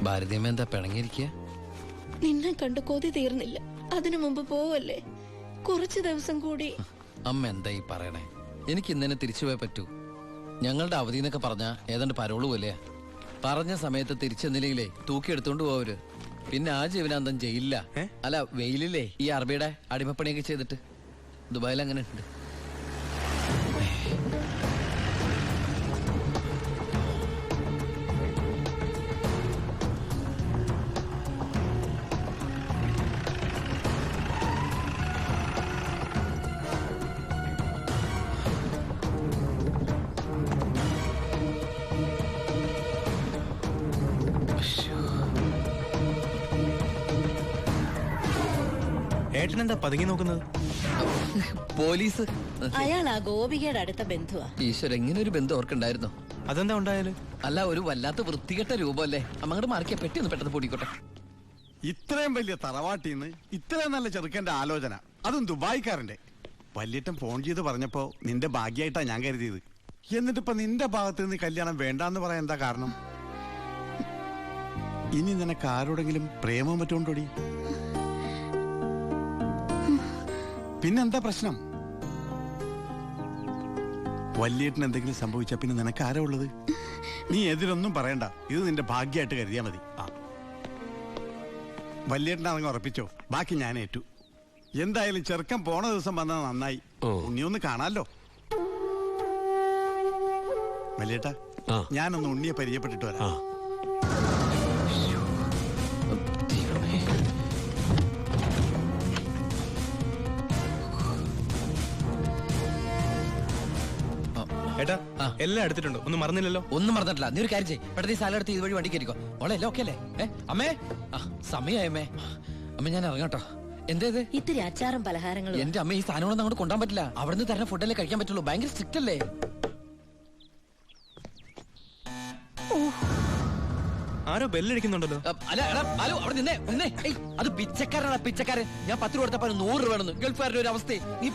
ഭാരതീയമ്മ എന്താ പിണങ്ങിയിരിക്കുക? നിന്നെ കണ്ട് കൊതി തീർന്നില്ല. അതിനു മുമ്പ് പോവല്ലേ, കുറച്ചു ദിവസം കൂടി. അമ്മ എന്താ ഈ പറയണേ? എനിക്ക് ഇന്നെ തിരിച്ചു പോയേ പറ്റൂ. ഞങ്ങളുടെ അവധി എന്നൊക്കെ പറഞ്ഞ ഏതാണ്ട് പരോള് പോലെയാ. പറഞ്ഞ സമയത്ത് തിരിച്ചെന്നില്ലെങ്കിലേ തൂക്കിയെടുത്തോണ്ട് പോവര്. പിന്നെ ആ ജീവനാന്തം ജയിലില്ല. അല്ല, വെയിലില്ലേ ഈ അറബിയുടെ അടിമപ്പണിയൊക്കെ ചെയ്തിട്ട്. ദുബായിൽ അങ്ങനെ ഉണ്ട്. ഏട്ടനെന്താ പതുങ്ങി നോക്കുന്നത്? പോലീസ്. അയാൾ ആ ഗോപികയുടെ അടുത്ത ബന്ധുവാ. ഈശ്വര, എങ്ങനെ ഒരു ബന്ധു ഓർക്കുണ്ടായിരുന്നു? അതെന്താ ഉണ്ടായാലും? അല്ല, ഒരു വല്ലാത്ത വൃത്തികെട്ട രൂപമല്ലേ. അങ്ങോട്ട് മാറിക്കാൻ പെട്ടെന്ന് പെട്ടെന്ന് പൊടിക്കോട്ടെ. ഇത്രയും വലിയ തറവാട്ടിന്ന് ഇത്രയും നല്ല ചെറുക്കന്റെ ആലോചന, അതും ദുബായിക്കാരന്റെ. വല്യേട്ടൻ ഫോൺ ചെയ്ത് പറഞ്ഞപ്പോ നിന്റെ ഭാഗ്യമായിട്ടാ ഞാൻ കരുതിയത്. എന്നിട്ടിപ്പോ നിന്റെ ഭാഗത്ത് നിന്ന് കല്യാണം വേണ്ടാന്ന് പറയാൻ എന്താ കാരണം? ഇനി നിനക്ക് ആരോടെങ്കിലും പ്രേമം പറ്റുകൊണ്ടോടി? പിന്നെന്താ പ്രശ്നം? വല്യേട്ടന് എന്തെങ്കിലും സംഭവിച്ചാ പിന്നെ നിനക്ക് ആരാ ഉള്ളത്? നീ എതിരൊന്നും പറയണ്ട, ഇത് നിന്റെ ഭാഗ്യമായിട്ട് കരുതിയാ മതി. വല്യേട്ടനാണെങ്കിൽ ഉറപ്പിച്ചോ, ബാക്കി ഞാൻ ഏറ്റു. എന്തായാലും ചെറുക്കൻ പോണ ദിവസം വന്നത് നന്നായി. ഉണ്ണിയൊന്ന് കാണാലോ. വല്യേട്ടാ, ഞാനൊന്ന് ഉണ്ണിയെ പരിചയപ്പെട്ടിട്ട് വരാം. ഏട്ടാ, എല്ലാം എടുത്തിട്ടുണ്ടോ? ഒന്നും മറന്നില്ലല്ലോ? ഒന്നും മറന്നിട്ടില്ല. നീ ഒരു കാര്യം ചെയ്യ്, പെട്ടെന്ന് ഈ സാലം എടുത്ത് ഇതുവഴി വണ്ടി കയറിക്കോ. ഓളെ എല്ലാം ഓക്കെ അല്ലേ? അമ്മേ, സമയമായി അമ്മേ. അമ്മ ഞാൻ ഇറങ്ങാട്ടോ. എന്തേത്? ഇത്തിരി അച്ചാറും പലഹാരങ്ങളും. എന്റെ അമ്മ, ഈ സാധനങ്ങളൊന്നും അങ്ങോട്ട് കൊണ്ടാൻ പറ്റില്ല. അവിടുന്ന് തരുന്ന ഫുഡല്ലേ കഴിക്കാൻ പറ്റുള്ളൂ. ഭയങ്കര സ്ട്രിക്റ്റ് അല്ലേ? ആരോ ബെല്ലടിക്കുന്നുണ്ടല്ലോ. അല്ല, ഹലോ, അവിടെ നിന്നേ. അത് പിച്ചക്കാരനാണ്, പിച്ചക്കാരൻ. ഞാൻ 10 രൂപ കൊടുത്തപ്പോ 100 രൂപ വേണമെന്ന്. ഗൾഫുകാരുടെ ഒരു അവസ്ഥ നീ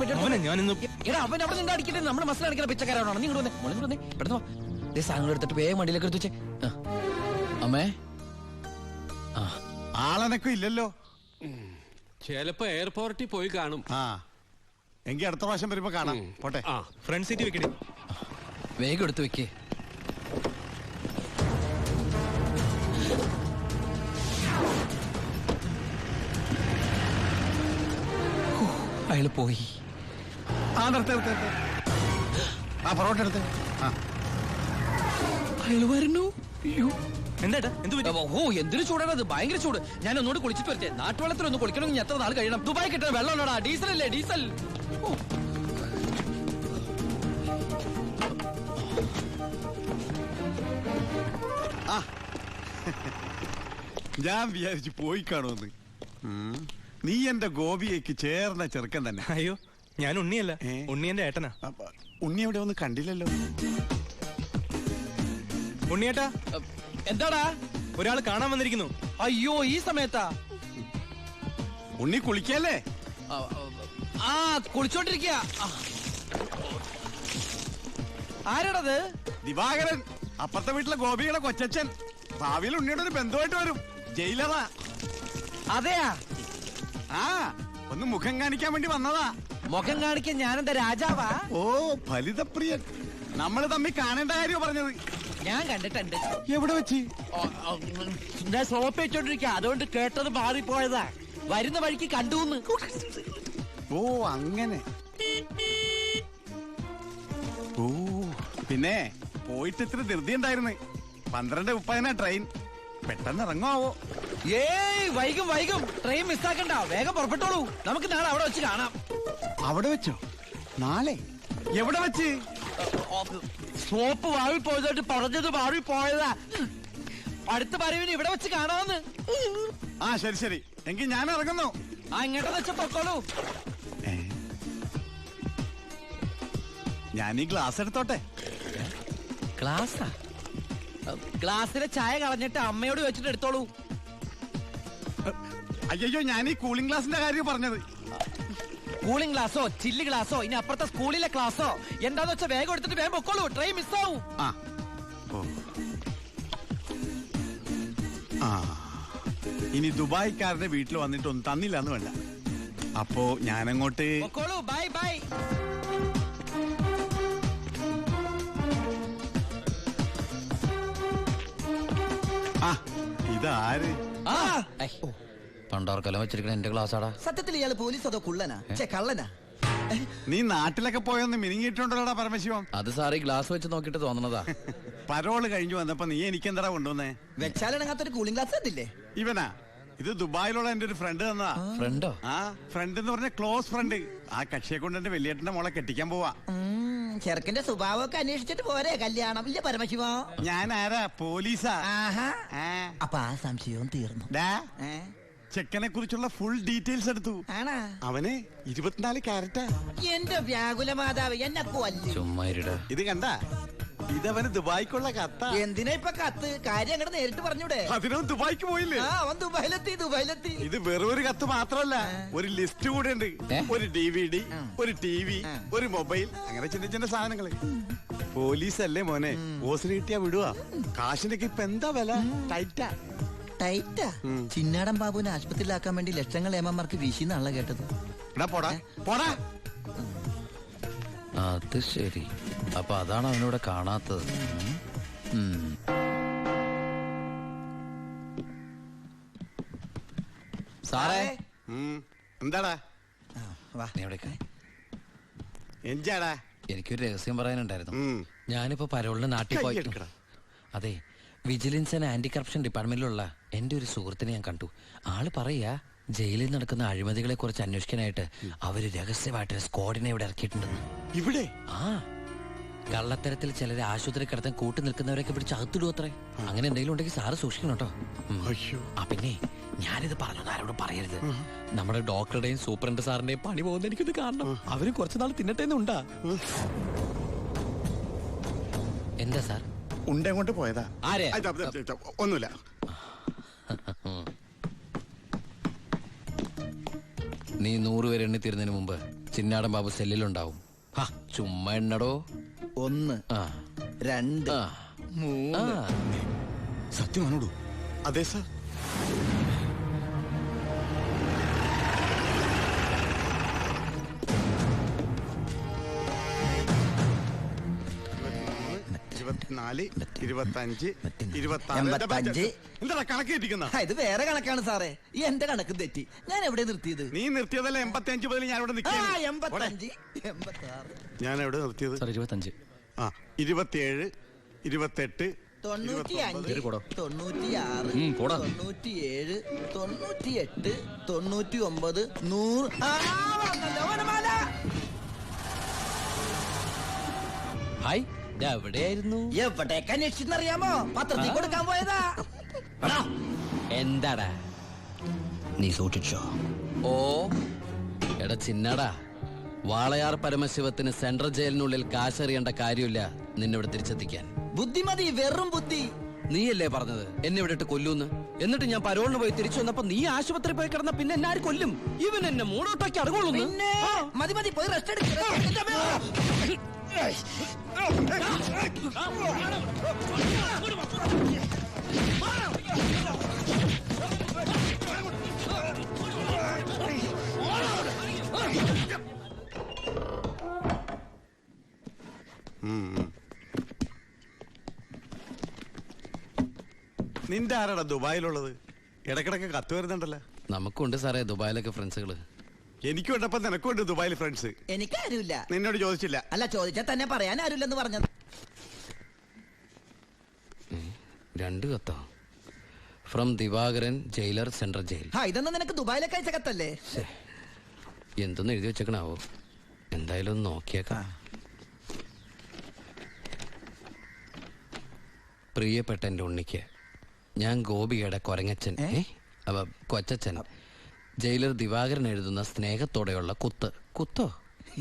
എടാ, അവൻ അവിടെ നിന്ന് അടിക്കട്ടെ. നമ്മുടെ മസിൽ അടിക്കുന്ന പിച്ചക്കാരാണോ? നീ ഇങ്ങോട്ട് വന്നേ, പെട്ടെന്ന് സാധനങ്ങൾ എടുത്തിട്ട് വേഗം വണ്ടിയിലേക്ക് എടുത്ത് വെച്ചേ. അമ്മേ, ആളനക്കും ഇല്ലല്ലോ. ചിലപ്പോ എയർപോർട്ടിൽ പോയി കാണും. എങ്കിൽ അടുത്ത പ്രാവശ്യം വരുമ്പോ കാണാം. പോട്ടെ. ഫ്രണ്ട് സീറ്റ് വെക്കണേ. വേഗം എടുത്ത് വെക്കേ. അയാള് പോയി. പൊറോട്ട എടുത്ത്. അയാള് വരുന്നു. എന്താ എന്തൊരു ചൂടാണത്, ഭയങ്കര ചൂട്. ഞാൻ ഒന്നുകൂടി കുളിച്ചിട്ട് വരട്ടെ. നാട്ടുവെള്ളത്തിൽ ഒന്ന് കുളിക്കണമെങ്കിൽ എത്ര നാൾ കഴിയണം? ദുബായ് കിട്ടുന്ന വെള്ളമുള്ളടാ, ഡീസൽ അല്ലേ, ഡീസൽ. ഞാൻ വിചാരിച്ചു പോയി കാണുമെന്ന്. നീ എന്റെ ഗോപിയേക്ക് ചേർന്ന ചെറുക്കൻ തന്നെ. അയ്യോ, ഞാൻ ഉണ്ണിയല്ല, ഉണ്ണി എന്റെ ഏട്ടനാ. ഉണ്ണി എവിടെ ഒന്നും കണ്ടില്ലല്ലോ. ഉണ്ണിയേട്ടാ, എന്താടാ? ഒരാൾ കാണാൻ വന്നിരിക്കുന്നു. അയ്യോ, ഈ സമയത്താ? ഉണ്ണി കുളിക്കല്ലേ? കുളിച്ചോണ്ടിരിക്കുക. ആരാടത്? ദിവാകരൻ, അപ്പുറത്തെ വീട്ടിലെ ഗോപിയുടെ കൊച്ചച്ഛൻ. ഭാവിയിൽ ഉണ്ണിയുടെ ഒരു ബന്ധുവായിട്ട് വരും. ജയിലറാ. അതെയാ? ഒന്ന് മുഖം കാണിക്കാൻ വേണ്ടി വന്നതാ. മുഖം കാണിക്കാൻ ഞാനെന്താ രാജാവാ? ഓ, ഫലിതപ്രിയൻ. നമ്മള് തമ്മിൽ കാണേണ്ട കാര്യം പറഞ്ഞത്. ഞാൻ കണ്ടിട്ടുണ്ട്. എവിടെ വെച്ച്? ഞാൻ സോപ്പ് വെച്ചോണ്ടിരിക്കുക, അതുകൊണ്ട് കേട്ടത് മാറിപ്പോയതാ. വരുന്ന വഴിക്ക് കണ്ടുന്ന്. ഓ, അങ്ങനെ. ഓ, പിന്നെ പോയിട്ട് ഇത്ര ധൃതി ഉണ്ടായിരുന്നു. 12:30 ട്രെയിൻ. പെട്ടെന്ന് ഇറങ്ങുവോ? ഏയ്, വൈകും. ട്രെയിൻ മിസ്സാക്കണ്ട, വേഗം പുറപ്പെട്ടോളൂ. നമുക്ക് നാളെ അവിടെ വെച്ച് കാണാം. അവിടെ വെച്ചോ? നാളെ? എവിടെ വെച്ച്? സോപ്പ് വാങ്ങി പോയതായിട്ട് പറഞ്ഞത് മാറിപ്പോയതാ. അടുത്ത വരവിന് ഇവിടെ വെച്ച് കാണാമെന്ന്. ശരി. എങ്കിൽ ഞാൻ ഇറങ്ങുന്നു. ഇങ്ങോട്ട് വെച്ച പൊക്കോളൂ. ഞാൻ ഈ ഗ്ലാസ് എടുത്തോട്ടെ. ഗ്ലാസാ? ഗ്ലാസ്സിലെ ചായ കളഞ്ഞിട്ട് അമ്മയോട് വെച്ചിട്ട് എടുത്തോളൂ. അയ്യോ, ഞാൻ ഈ കൂളിംഗ് ഗ്ലാസിന്റെ കാര്യം പറഞ്ഞത്. കൂളിംഗ് ഗ്ലാസോ ചില്ല് ഗ്ലാസോ ഇനി അപ്പുറത്തെ സ്കൂളിലെ ക്ലാസ്സോ എന്താന്ന് വെച്ചാൽ വേഗം എടുത്തിട്ട് വേഗം പൊക്കോളൂ. ട്രെയിൻ മിസ്സാവും. ആ ഇനി ദുബായ്ക്കാരുടെ വീട്ടിൽ വന്നിട്ട് ഒന്നും തന്നില്ല എന്ന് വേണ്ട. അപ്പോ ഞാനങ്ങോട്ട് ബൈ ബൈ. ആ ഇതാര്? പണ്ടോർക്കെല്ലാം വെച്ചിരിക്കണ എന്റെ ക്ലാസ്സാടാ. സത്യത്തിൽ ഇയാള് പോലീസ് അതോ കുള്ളനാ കള്ളനാ? നീ നാട്ടിലൊക്കെ പോയൊന്ന് മിനിങ്ങിയിട്ടുണ്ടല്ലോടാ പരമശിവം. അത് സാറ് ഈ ഗ്ലാസ് വെച്ച് നോക്കിട്ട് തോന്നണതാ. പരോള് കഴിഞ്ഞു വന്നപ്പോ നീ എനിക്കെന്താ കൊണ്ടുവന്നേ? വെച്ചാലിണങ്ങാത്തൊരു കൂളിംഗ് ഗ്ലാസ് കണ്ടില്ലേ? ഇവനാ? ഇത് ദുബായിലുള്ള എന്റെ ഒരു ഫ്രണ്ട് തന്നതാ. ഫ്രണ്ടോ? ആ ഫ്രണ്ട് എന്ന് പറഞ്ഞ ക്ലോസ് ഫ്രണ്ട്. ആ കക്ഷിയെ കൊണ്ട് എന്റെ വലിയേട്ടന്റെ മോളെ കെട്ടിക്കാൻ പോവാ. ചെറുക്കന്റെ സ്വഭാവമൊക്കെ അന്വേഷിച്ചിട്ട് പോരെ കല്യാണം? ഇല്ല പരമശിവ. ഞാൻ ആരാ? പോലീസാ. അപ്പൊ ആ സംശയവും തീർന്നു. ചെക്കനെ കുറിച്ചുള്ള ഫുൾ ഡീറ്റെയിൽസ് എടുത്തു. ആണാ? അവന് 24 ക്യാരറ്റാ. എന്റെ വ്യാകുല മാതാവ് എന്നെ കൊല്ലു. ചുമ്മാ ഇരുടാ. ഇത് കണ്ട, ഇതവന് ദുബായിക്കുള്ള കത്താ. എന്തിനാ ഇപ്പൊ കത്ത്? കാര്യം അങ്ങോട്ട് നേരിട്ട് പറഞ്ഞൂടെ? അതിനും ദുബായിക്ക് പോയില്ലേ? ആ അവൻ ദുബായിലെത്തി. ഇത് വെറും ഒരു കത്ത് മാത്രമല്ല, ഒരു ലിസ്റ്റ് കൂടെ ഉണ്ട്. ഒരു DVD, ഒരു TV, ഒരു മൊബൈൽ, അങ്ങനെ ചിന്ന ചിന്ന സാധനങ്ങള്. പോലീസ് അല്ലേ മോനെ, ഓസിന് കിട്ടിയാ വിടുവാ. കാശിനൊക്കെ ഇപ്പൊ എന്താ വില? ടൈറ്റാ. ചിന്നാടൻ ബാബുവിനെ ആശുപത്രിയിലാക്കാൻ വേണ്ടി ലക്ഷങ്ങൾ ഏമാർക്ക് വീശിന്നാണല്ലോ കേട്ടത്. പോടാ പോടാ. അത് ശരി. അപ്പൊ അതാണ് അവനോട് കാണാത്തത്. സാറേ. എന്താടാ? നീ എവിടേക്കാ? എന്താടാ? എനിക്കൊരു രഹസ്യം പറയാനുണ്ടായിരുന്നു. ഉം. ഞാനിപ്പോ പരോളിന് നാട്ടിൽ പോയി. കയ്യെടുക്കടാ. അതെ, വിജിലൻസ് ആൻഡ് ആന്റി കറപ്ഷൻ ഡിപ്പാർട്ട്മെന്റിലുള്ള എന്റെ ഒരു സുഹൃത്തിനെ ഞാൻ കണ്ടു. ആള് പറയാ ജയിലിൽ നടക്കുന്ന അഴിമതികളെ കുറിച്ച് അന്വേഷിക്കാനായിട്ട് അവര് രഹസ്യമായിട്ട് സ്ക്വാഡിനെ ഇവിടെ ഇറക്കിയിട്ടുണ്ടെന്ന്. ഇവിടെ? ആ, കള്ളത്തരത്തിൽ ചിലരെ ആശുപത്രി കിടത്താൻ കൂട്ടി നിൽക്കുന്നവരൊക്കെ പിടിച്ച് അകത്തിടും അത്രേ. അങ്ങനെ എന്തെങ്കിലും ഉണ്ടെങ്കിൽ സാറ് സൂക്ഷിക്കണം കേട്ടോ. ആ പിന്നെ ഞാനിത് പറഞ്ഞത് ആരോടും പറയരുത്. നമ്മുടെ ഡോക്ടറുടെയും സൂപ്രണ്ട് സാറിന്റെയും പണി പോകുന്ന എനിക്കിത് കാണണം. അവരും കുറച്ചുനാൾ തിന്നട്ടേന്നുണ്ടാ. എന്താ സാർ? ഉണ്ടങ്ങോട്ട് പോയതാ. ആരെ? ഒന്നുമില്ല. നീ 100 പേര് എണ്ണി തീരുന്നതിന് മുമ്പ് ചിന്നാടൻ ബാബു സെല്ലിലുണ്ടാവും. ചുമ്മാ എണ്ണടോ. 1 2 3. സത്യമാണോടൂ? അതെ സാർ. എന്താ കണക്ക് തെറ്റിക്കുന്ന? ഇത് വേറെ കണക്കാണ് സാറേ. ഈ എന്റെ കണക്ക് തെറ്റി. ഞാൻ എവിടെ നിർത്തിയത്? നീ നിർത്തിയതല്ല 85 മുതൽ ഞാൻ ഇവിടെ നിൽക്കാം. 85 86. ഞാൻ എവിടെ നിർത്തിയത്? 25. 27 28 95 96 97 98 99 100. ഹായ്, എവിടെയായിരുന്നു? എവിടേക്ക് അന്വേഷിച്ചെന്നറിയാമോ? പത്രത്തിൽ കൊടുക്കാൻ പോയതാ. എന്താടാ നീ സൂക്ഷിച്ചോ? ഓ എടാ ചിന്നടാ, വാളയാർ പരമശിവത്തിന് സെൻട്രൽ ജയിലിനുള്ളിൽ കാശറിയേണ്ട കാര്യമില്ല നിന്നിവിടെ തിരിച്ചെത്തിക്കാൻ. ബുദ്ധിമതി, വെറും ബുദ്ധി. നീയല്ലേ പറഞ്ഞത് എന്നെ ഇവിടെ ഇട്ട് കൊല്ലൂന്ന്? എന്നിട്ട് ഞാൻ പരോളിന് പോയി തിരിച്ചു വന്നപ്പോ നീ ആശുപത്രി പോയി കിടന്ന പിന്നെ എന്നെ ആര് കൊല്ലും? ഇവൻ എന്നെ മൂടോട്ടാക്കി അടങ്ങുള്ളൂ. പിന്നെ മതി പോയി റെസ്റ്റ് എടുക്കുക. നിന്റെ ആരാടാ ദുബായിലുള്ളത്? ഇടക്കിടക്ക് കത്ത് വരുന്നുണ്ടല്ലോ. നമുക്കുണ്ട് സാറേ ദുബായിലൊക്കെ ഫ്രണ്ട്സുകള്. എനിക്കും ഉണ്ടപ്പോ നിനക്കുണ്ട് ദുബായിൽ ഫ്രണ്ട്സ്. എനിക്കാരുമില്ല. നിന്നോട് ചോദിച്ചില്ല? അല്ല, ചോദിച്ചാൽ തന്നെ പറയാൻ ആരുമില്ലെന്ന് പറഞ്ഞത്. 2 കത്തോ? From Divakaran, jailer, central jail. ഇതൊന്നും നിനക്ക് ദുബായിലേക്ക് അയച്ച കത്തല്ലേ? എന്തൊന്നും എഴുതി വെച്ചേക്കണാവോ? എന്തായാലും ഒന്ന് നോക്കിയേക്കാം. പ്രിയപ്പെട്ട എൻ്റെ ഉണ്ണിക്ക്, ഞാൻ ഗോപികയുടെ കൊരങ്ങച്ചൻ, കൊച്ചച്ചൻ, ജയിലർ ദിവാകരൻ എഴുതുന്ന സ്നേഹത്തോടെയുള്ള കുത്ത്. കുത്തോ?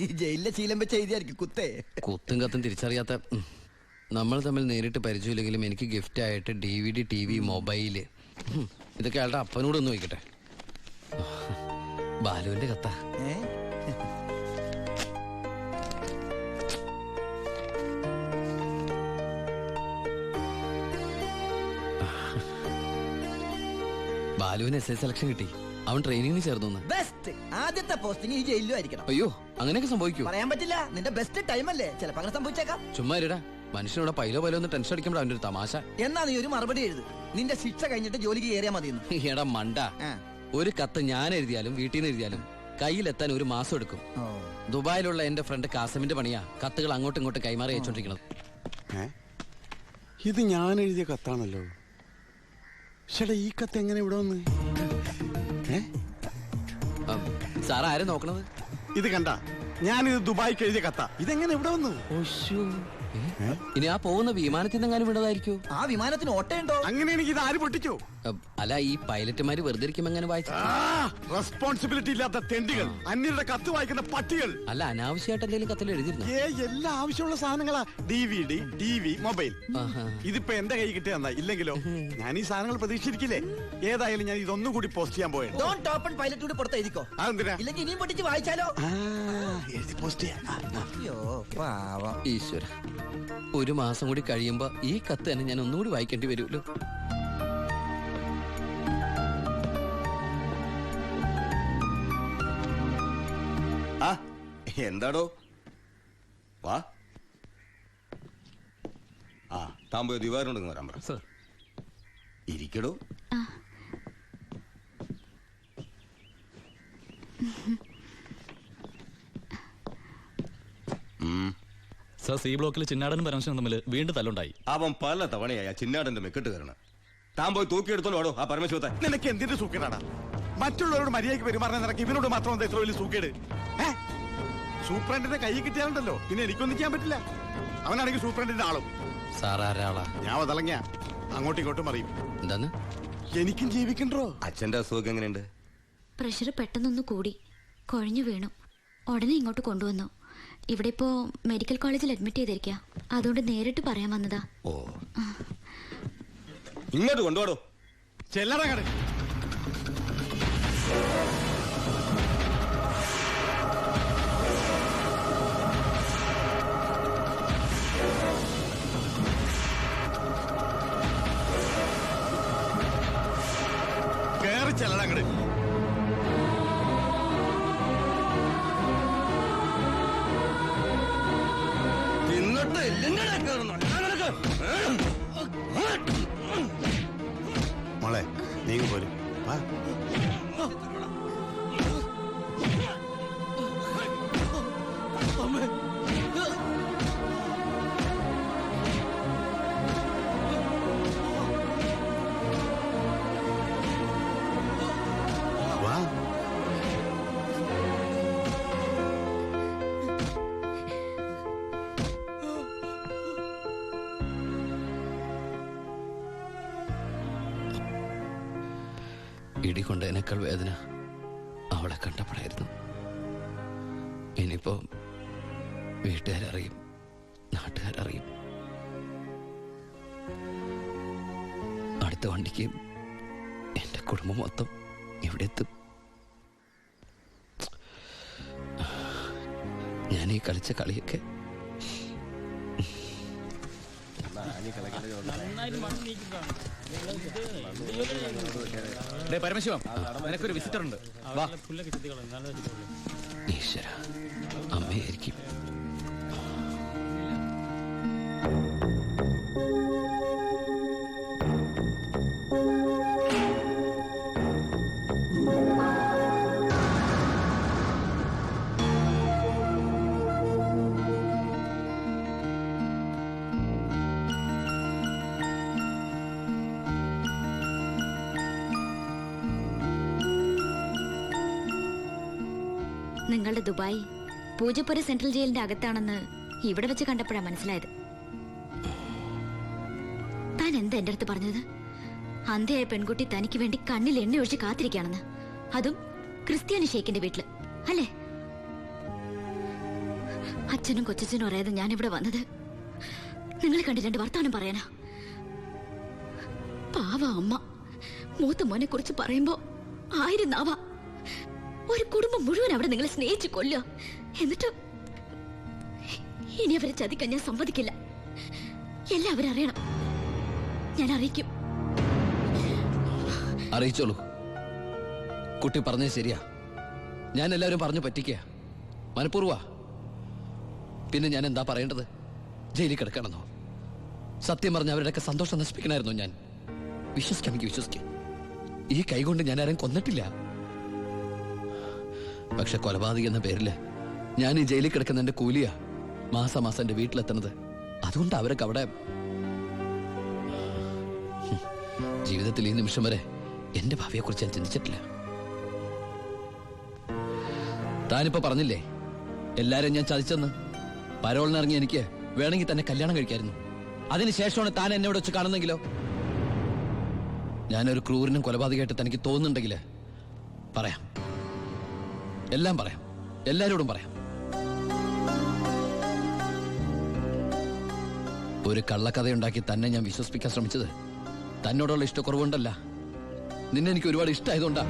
ഈ ജയിലിലെ ശീലം വെച്ച് എഴുതിയായിരിക്കും കുത്തേ. കുത്തും കത്തും തിരിച്ചറിയാത്ത നമ്മൾ തമ്മിൽ നേരിട്ട് പരിചയമില്ലെങ്കിലും എനിക്ക് ഗിഫ്റ്റ് ആയിട്ട് DVD, TV, മൊബൈല്, ഇതൊക്കെ അയാളുടെ അപ്പനോടൊന്ന് ചോദിക്കട്ടെ. ബാലുവിന്റെ കത്താ. ബാലുവിന് എസ് സെലക്ഷൻ കിട്ടി. അവൻ ട്രെയിനിങ്ങിന് ചേർന്നു. ബെസ്റ്റ് ആദ്യത്തെ പോസ്റ്റിംഗ് ഈ ജയിലിലും ആയിരിക്കണം. അയ്യോ, അങ്ങനെയൊക്കെ സംഭവിക്കൂ? പറയാൻ പറ്റില്ല, നിന്റെ ബെസ്റ്റ് ടൈം അല്ലേ, ചിലപ്പോ അങ്ങനെ സംഭവിച്ചേക്കാം. ചുമ്മാ ഇരടാ, മനുഷ്യനോട് പൈലോ ഒന്ന് ടെൻഷൻ അടിക്കുമ്പോൾ അവന്റെ ഒരു തമാശ. എന്നാ നീ ഒരു മറുപടി എഴുത്, നിന്റെ ശിക്ഷ കഴിഞ്ഞിട്ട് ജോലിക്ക് കയറിയാ മതിയെന്ന്. എടാ മണ്ട, ഒരു കത്ത് ഞാൻ എഴുതിയാലും വീട്ടിൽ നിന്ന് എഴുതിയാലും കയ്യിലെത്താൻ ഒരു മാസം എടുക്കും. ദുബായിലുള്ള എന്റെ ഫ്രണ്ട് കാസമിന്റെ പണിയാ കത്തുകൾ അങ്ങോട്ടും ഇങ്ങോട്ടും കൈമാറി അയച്ചോണ്ടിരിക്കുന്നത്. ഇത് ഞാൻ എഴുതിയ കത്താണല്ലോ. ചേട്ടാ, ഈ കത്ത് എങ്ങനെ ഇവിടെ വന്ന്? സാർ ആരും നോക്കണത്? ഇത് കണ്ട, ഞാനിത് ദുബായിക്ക് എഴുതിയ കത്ത. ഇതെങ്ങനെ ഇവിടെ വന്നു? ഇനി ആ പോകുന്ന വിമാനത്തിൽ നിന്നെങ്ങാനും വിടതായിരിക്കോ? ആ വിമാനത്തിന് ഓട്ടയുണ്ടോ? അങ്ങനെയാണെങ്കിൽ ഇത് ആര് പൊട്ടിച്ചോ? അല്ല, ഈ പൈലറ്റുമാര് വെറുതെ ഇരിക്കുമ്പോ എങ്ങനെ വായിച്ചു? റെസ്പോൺസിബിലിറ്റി ഇല്ലാത്ത തെണ്ടികൾ, അന്യരുടെ കത്ത് വായിക്കുന്ന പട്ടികൾ. അല്ല, അനാവശ്യമായിട്ട് എന്തെങ്കിലും കത്തിൽ എഴുതിയിരുന്നു? എല്ലാ ആവശ്യമുള്ള സാധനങ്ങളാ. DVD, TV, mobile. ഇതിപ്പോ എന്റെ കൈ കിട്ടിയെന്നാ. ഇല്ലെങ്കിലോ ഞാൻ ഈ സാധനങ്ങൾ പ്രതീക്ഷിച്ചിരിക്കില്ലേ? ഏതായാലും ഞാൻ ഇതൊന്നും കൂടി പോസ്റ്റ് ചെയ്യാൻ പോയത്. ഡോണ്ട് ഓപ്പൺ പൈലറ്റ് കൂടി പുറത്ത് എഴുതിക്കോ. അതെന്തിനാ? ഇല്ലെങ്കിൽ ഇനിയും പൊട്ടിച്ച് വായിച്ചാലോ? എഴുതി പോസ്റ്റ് ചെയ്യാം. അയ്യോ പാവം. ഈശ്വര, ഒരു മാസം കൂടി കഴിയുമ്പോ ഈ കത്ത് തന്നെ ഞാൻ ഒന്നുകൂടി വായിക്കേണ്ടി വരുമല്ലോ. എന്താടോ? വാ. താൻ പോയി ദിവാരുണ്ടെന്ന് വരാൻ പറ. ഇരിക്കടോ. സർ, സി ബ്ലോക്കിൽ ചിന്നാടനും പരമശിവനും തമ്മിൽ വീണ്ടും തല്ലുണ്ടായി. അവൻ പല തവണയായി ചിന്നാടന്റെ മെക്കെട്ട് കയറണം. താൻ പോയി തൂക്കിയെടുത്തോളൂ ആ പരമശിവത്തെ. നിനക്ക് എന്തിന്റെ സൂക്കേടാണ്? മറ്റുള്ളവരോട് മര്യാദയ്ക്ക് പെരുമാറാൻ നിനക്ക് ഇവനോട് മാത്രം എന്താ ഇത്ര വലിയ സൂക്കേട്? സൂപ്രണ്ടിന്റെ കൈ കിട്ടിയാലുണ്ടല്ലോ പിന്നെ എനിക്കൊന്നും ചെയ്യാൻ പറ്റില്ല. അവനാണെങ്കിൽ സൂപ്രണ്ടിന്റെ ആളും. സാർ ആരാളാ? ഞാൻ വതളങ്ങിയ അങ്ങോട്ടും ഇങ്ങോട്ടും അറിയും. എന്താന്ന്? എനിക്കും ജീവിക്കണ്ടോ? അച്ഛന്റെ അസുഖം എങ്ങനെയുണ്ട്? പ്രഷർ പെട്ടെന്നൊന്ന് കൂടി, കുഴഞ്ഞു വീണു. ഉടനെ ഇങ്ങോട്ട് കൊണ്ടുവന്നു. ഇവിടെ ഇപ്പോ മെഡിക്കൽ കോളേജിൽ അഡ്മിറ്റ് ചെയ്തിരിക്കുക. അതുകൊണ്ട് നേരിട്ട് പറയാൻ വന്നതാ. ഓ, ഇങ്ങോട്ട് കൊണ്ടുപോടോ. ചെല്ലടങ്ങട്. കേറി ചെല്ലടങ്ങട്. മോളെ, നീങ്ങ പോരും. ഇടികൊണ്ടതിനേക്കാൾ വേദന അവളെ കണ്ടപ്പോഴായിരുന്നു. ഇനിയിപ്പോ വീട്ടുകാരറിയും, നാട്ടുകാരറിയും. അടുത്ത വണ്ടിക്ക് എന്റെ കുടുംബം മൊത്തം ഇവിടെ എത്തും. ഞാൻ ഈ കളിച്ച കളിയൊക്കെ പരമശിവം, നിനക്കൊരു വിസിറ്റർ ഉണ്ട്. ഈശ്വര, അമ്മയായിരിക്കും. നിങ്ങളുടെ ദുബായ് പൂജപ്പുര സെൻട്രൽ ജയിലിന്റെ അകത്താണെന്ന് ഇവിടെ വെച്ച് കണ്ടപ്പോഴാണ് മനസ്സിലായത്. താൻ എന്താ എന്റെ അടുത്ത് പറഞ്ഞത്? അന്ധയായ പെൺകുട്ടി തനിക്ക് വേണ്ടി കണ്ണിൽ എണ്ണ ഒഴിച്ച് കാത്തിരിക്കുകയാണെന്ന്, അതും ക്രിസ്ത്യാനി ഷേഖിന്റെ വീട്ടില്, അല്ലേ? അച്ഛനും കൊച്ചച്ഛനും അറിയാതെ ഞാൻ ഇവിടെ വന്നത് നിങ്ങളെ കണ്ട് രണ്ട് വർത്താനം പറയാനാ. പാവ അമ്മ മൂത്ത മോനെ കുറിച്ച് പറയുമ്പോ 1000 നാവാ. ഒരു കുടുംബം മുഴുവൻ അവിടെ നിങ്ങളെ സ്നേഹിച്ചു കൊല്ലോ. എന്നിട്ട് ഇനി അവരെ ചതിക്കാൻ ഞാൻ സമ്മതിക്കില്ല. എല്ലാവരും അറിയണം. ഞാൻ അറിയിക്കും. അറിയിച്ചോളൂ. കുട്ടി പറഞ്ഞത് ശരിയാ. ഞാൻ എല്ലാവരും പറഞ്ഞു പറ്റിക്കുക, മനഃപൂർവ്വ. പിന്നെ ഞാൻ എന്താ പറയേണ്ടത്? ജയിലിൽ കിടക്കണമെന്നോ? സത്യം പറഞ്ഞ അവരുടെയൊക്കെ സന്തോഷം നശിപ്പിക്കണമായിരുന്നു ഞാൻ. വിശ്വസിക്കാമെങ്കിൽ വിശ്വസിക്കും, ഈ കൈകൊണ്ട് ഞാൻ ആരും കൊന്നിട്ടില്ല. പക്ഷെ കൊലപാതകം എന്ന പേരില് ഞാൻ ഈ ജയിലിൽ കിടക്കുന്ന എന്റെ കൂലിയാ മാസം മാസം എന്റെ വീട്ടിലെത്തുന്നത്. അതുകൊണ്ട് അവരൊക്കെ അവിടെ ജീവിതത്തിൽ ഈ നിമിഷം വരെ എന്റെ ഭാവിയെ കുറിച്ച് ഞാൻ ചിന്തിച്ചിട്ടില്ല. താനിപ്പോ പറഞ്ഞില്ലേ എല്ലാരും ഞാൻ ചതിച്ചെന്ന്. പരോളിനിറങ്ങി എനിക്ക് വേണമെങ്കിൽ തന്നെ കല്യാണം കഴിക്കായിരുന്നു. അതിനുശേഷമാണ് താൻ എന്നെ ഇവിടെ വെച്ച് കാണുന്നെങ്കിലോ? ഞാനൊരു ക്രൂരനും കൊലപാതകമായിട്ട് തനിക്ക് തോന്നുന്നുണ്ടെങ്കിൽ പറയാം, എല്ലാം പറയാം, എല്ലാരോടും പറയാം. ഒരു കള്ളക്കഥയുണ്ടാക്കി തന്നെ ഞാൻ വിശ്വസിപ്പിക്കാൻ ശ്രമിച്ചത് തന്നോടുള്ള ഇഷ്ടക്കുറവുണ്ടല്ല, നിന്നെ എനിക്ക് ഒരുപാട് ഇഷ്ടമായതുകൊണ്ടാ.